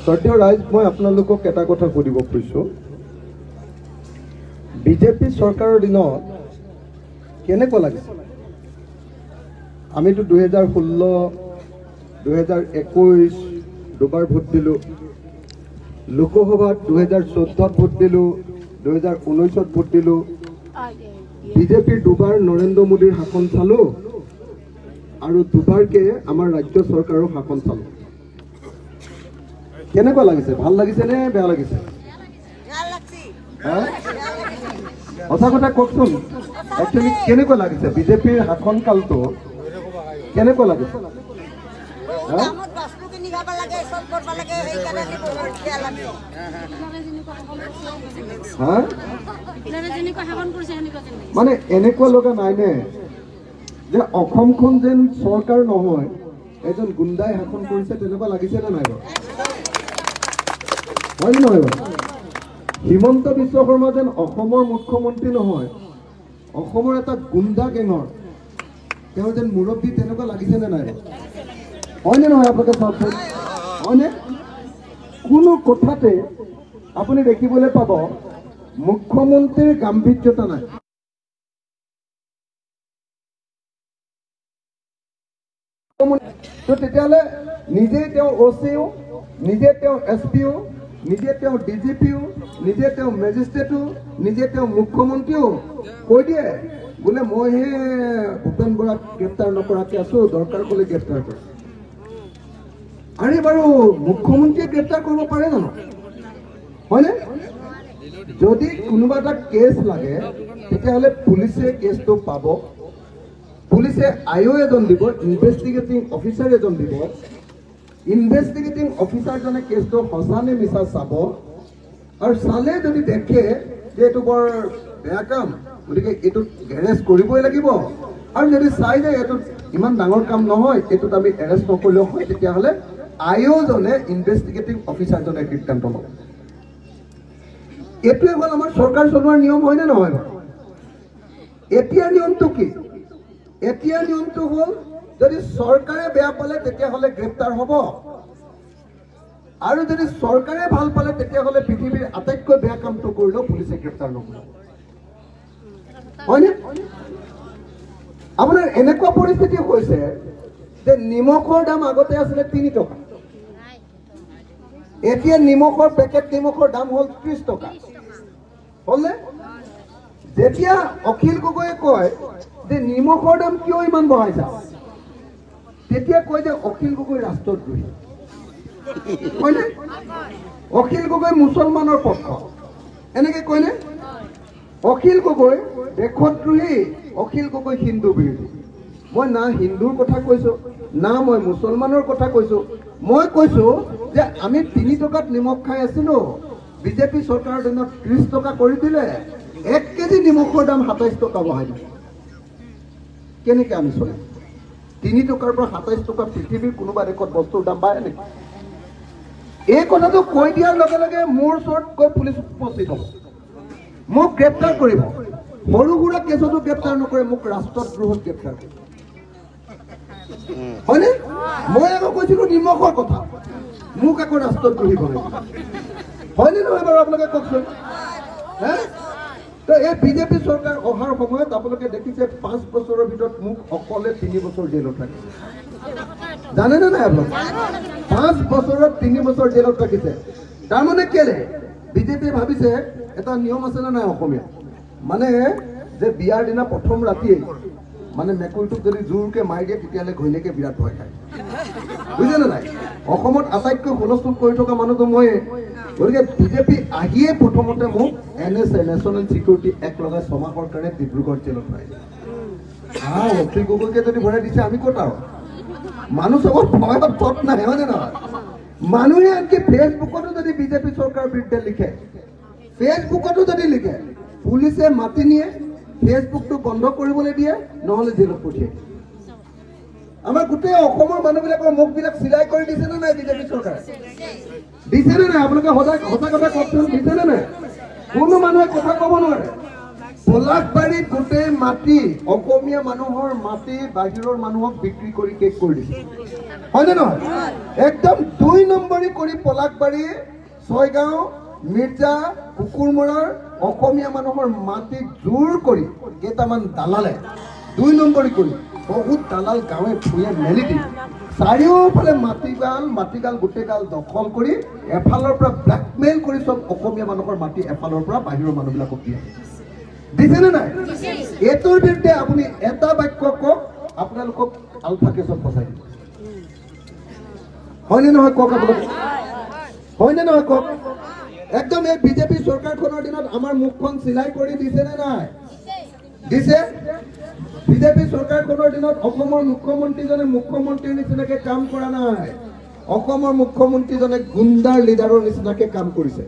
শ্ৰদ্ধেয় ৰাইজ, মই আপোনালোকক এটা কথা সুধিব খুজিছোঁ, বিজেপি চৰকাৰৰ দিনত কেনেকুৱা লাগিছে? আমিতো 2016, 2021 দুবাৰ ভোট দিলোঁ, লোকসভাত 2014 ভোট দিলোঁ, 2019 ভোট দিলোঁ, বিজেপিৰ দুবাৰ নৰেন্দ্ৰ মোদীৰ শাসন চালোঁ আৰু দুবাৰকে আমাৰ ৰাজ্য চৰকাৰৰ শাসন চালোঁ। কেনেকুৱা লাগিছে? ভাল লাগিছে নে বেয়া লাগিছে? সঁচা কথা কওকচোন, একচুৱেলি কেনেকুৱা লাগিছে? বিজেপিৰ শাসন কালটো কেনেকুৱা লাগিছে? মানে এনেকুৱা লগা নাইনে যে অসমখন যেন চৰকাৰ নহয়, এজন গুণ্ডাই শাসন কৰিছে, তেনেকুৱা লাগিছে নে নাই বাৰু? হয় নহয় বাৰু? হিমন্ত বিশ্ব শৰ্মা যেন অসমৰ মুখ্যমন্ত্ৰী নহয়, অসমৰ এটা গুণ্ডা গেঙৰ তেওঁ যেন মুৰব্বী, তেনেকুৱা লাগিছে নে নাই? হয়নে নহয়? আপোনালোকে চাওকচোন, হয়নে? কোনো কথাতে আপুনি দেখিবলৈ পাব মুখ্যমন্ত্ৰীৰ গাম্ভীৰ্যতা নাই। তো তেতিয়াহ'লে নিজে তেওঁ OCও, নিজে তেওঁ SPও, নিজে তেওঁ DGPও, নিজে তেওঁ মেজিষ্ট্ৰেটো, নিজে তেওঁ মুখ্যমন্ত্ৰীও কৈ দিয়ে বোলে মইহে ভূপেন বৰাক গ্ৰেপ্তাৰ নকৰাকৈ আছো, দৰকাৰ হ'লে গ্ৰেপ্তাৰ কৰিম। আৰে বাৰু মুখ্যমন্ত্ৰীয়ে গ্ৰেপ্তাৰ কৰিব পাৰে জানো? হয়নে? যদি কোনোবা এটা কেছ লাগে তেতিয়াহ'লে পুলিচে কেছটো পাব, পুলিচে IO এজন দিব, ইনভেষ্টিগেটিং অফিচাৰ এজন দিব, ইনভেষ্টিগেটিং অফিচাৰজনে কেছটো সঁচা নে মিছা চাব, আৰু চালে যদি দেখে যে এইটো বৰ বেয়া কাম, গতিকে এইটোত এৰেষ্ট কৰিবই লাগিব, আৰু যদি চাই যে এইটো ইমান ডাঙৰ কাম নহয়, এইটোত আমি এৰেষ্ট নকৰিলেও হয়, তেতিয়াহ'লে IO জনে ইনভেষ্টিগেটিং অফিচাৰজনে সিদ্ধান্ত ল'ব। এইটোৱে হ'ল আমাৰ চৰকাৰ চলোৱাৰ নিয়ম, হয়নে নহয় বাৰু? এতিয়া নিয়মটো কি? এতিয়া নিয়মটো হ'ল যদি চৰকাৰে বেয়া পালে তেতিয়াহ'লে গ্ৰেপ্তাৰ হ'ব, আৰু যদি চৰকাৰে ভাল পালে তেতিয়াহ'লে পৃথিৱীৰ আটাইতকৈ বেয়া কামটো কৰিলেও পুলিচে গ্ৰেপ্তাৰ নকৰে। হয়নে? আপোনাৰ এনেকুৱা পৰিস্থিতি হৈছে যে নিমখৰ দাম আগতে আছিলে 3 টকা, এতিয়া নিমখৰ পেকেট নিমখৰ দাম হ'ল 30 টকা। হ'লনে? যেতিয়া অখিল গগৈয়ে কয় যে নিমখৰ দাম কিয় ইমান বঢ়াইছা, তেতিয়া কয় যে অখিল গগৈ ৰাষ্ট্ৰদ্ৰোহী। হয়নে? অখিল গগৈ মুছলমানৰ পক্ষ, এনেকে কয়নে? অখিল গগৈ দেশদ্ৰোহী, অখিল গগৈ হিন্দু বিৰোধী। মই না হিন্দুৰ কথা কৈছো, না মই মুছলমানৰ কথা কৈছো, মই কৈছো যে আমি 3 টকাত নিমখ খাই আছিলো, বিজেপি চৰকাৰৰ দিনত 30 টকা কৰি দিলে, 1 কেজি নিমখৰ দাম 27 টকা বঢ়াই দিলে। কেনেকে আমি চলিম? 3 টকাৰ পৰা 27 টকা পৃথিৱীৰ কোনোবা দেশত বস্তুৰ দাম বাঢ়ে নেকি? এই কথাটো কৈ দিয়াৰ লগে লগে মোৰ ওচৰত গৈ পুলিচ উপস্থিত হ'ব, মোক গ্ৰেপ্তাৰ কৰিব। সৰু সুৰা কেছতো গ্ৰেপ্তাৰ নকৰে, মোক ৰাষ্ট্ৰদ্ৰোহত গ্ৰেপ্তাৰ কৰিব। হয়নে? মই আকৌ কৈছিলো নিমখৰ কথা, মোক আকৌ ৰাষ্ট্ৰদ্ৰোহী বনাই। হয়নে নহয় বাৰু? আপোনালোকে কওকচোন। তো এই বিজেপি চৰকাৰ অহাৰ সময়ত আপোনালোকে দেখিছে 5 বছৰৰ ভিতৰত মোক অকলে 3 বছৰ জেলত ৰাখিছে। জানেনে নাই আপোনালোকে? 5 বছৰত 3 বছৰ জেলত ৰাখিছে। তাৰমানে কেলে? বিজেপিয়ে ভাবিছে এটা নিয়ম আছে নে নাই অসমীয়া, মানে যে বিয়াৰ দিনা প্ৰথম ৰাতিয়ে মানে মেকুৰীটোক যদি জোৰকে মাৰি দিয়ে তেতিয়াহ'লে ঘৈণীয়েকে বিৰাট ভয় খায়। বুজিছেনে নাই? অসমত আটাইতকৈ হুলস্থুল কৰি থকা মানুহটো ময়ে। গতিকে বিজেপি আহিয়ে প্ৰথমতে মোক NSA নেশ্যনেল ছিকিউৰিটি এক্ট লগাই 6 মাহৰ কাৰণে ডিব্ৰুগড় জেলত ভৰাইছে। অখিল গগৈকে যদি ভৰাই দিছে আমি ক'ত আৰু? মানুহ চবত ভয়ত তত নাই, হয়নে নহয়? মানুহে আনকি ফেচবুকতো যদি বিজেপি চৰকাৰৰ বিৰুদ্ধে লিখে, ফেচবুকতো যদি লিখে, পুলিচে মাতি নিয়ে, ফেচবুকটো বন্ধ কৰিবলৈ দিয়ে, নহ'লে জেলত পঠিয়াই। আমাৰ গোটেই অসমৰ মানুহবিলাকৰ মুখবিলাক চিলাই কৰি দিছে নে নাই বিজেপি চৰকাৰে? দিছেনে নাই? আপোনালোকে সঁচা কথা কওকচোন, দিছেনে নাই? কোনো মানুহে কথা ক'ব নোৱাৰে। পলাশবাৰীত গোটেই মাটি অসমীয়া মানুহৰ মাটি বাহিৰৰ মানুহক বিক্ৰী কৰি শেষ কৰি দিছে হয়নে নহয় একদম 2 নম্বৰী কৰি পলাশবাৰী ছয়গাঁও মিৰ্জা কুকুৰমৰাৰ অসমীয়া মানুহৰ মাটি জোৰ কৰি কেইটামান দালালে 2 নম্বৰী কৰি বহুত দালাল গাঁৱে ভূঞে মেলি দি চাৰিওফালে মাটিগাল গোটেইগাল দখল কৰি এফালৰ পৰা ব্লেকমেইল কৰি চব অসমীয়া মানুহৰ মাটি এফালৰ পৰা বাহিৰৰ মানুহবিলাকক দিয়ে দিছেনে নাই এইটোৰ বিৰুদ্ধে আপুনি এটা বাক্য কওক আপোনালোকক আলফা কেছত ফচাই দিব হয়নে নহয় কওক আপোনালোকে হয়নে নহয় কওক একদম এই বিজেপি চৰকাৰখনৰ দিনত আমাৰ মুখখন চিলাই কৰি দিছেনে নাই দিছে বিজেপি চৰকাৰখনৰ দিনত অসমৰ মুখ্যমন্ত্ৰীজনে মুখ্যমন্ত্ৰীৰ নিচিনাকে কাম কৰা নাই অসমৰ মুখ্যমন্ত্ৰীজনে গুণ্ডাৰ লিডাৰৰ নিচিনাকে কাম কৰিছে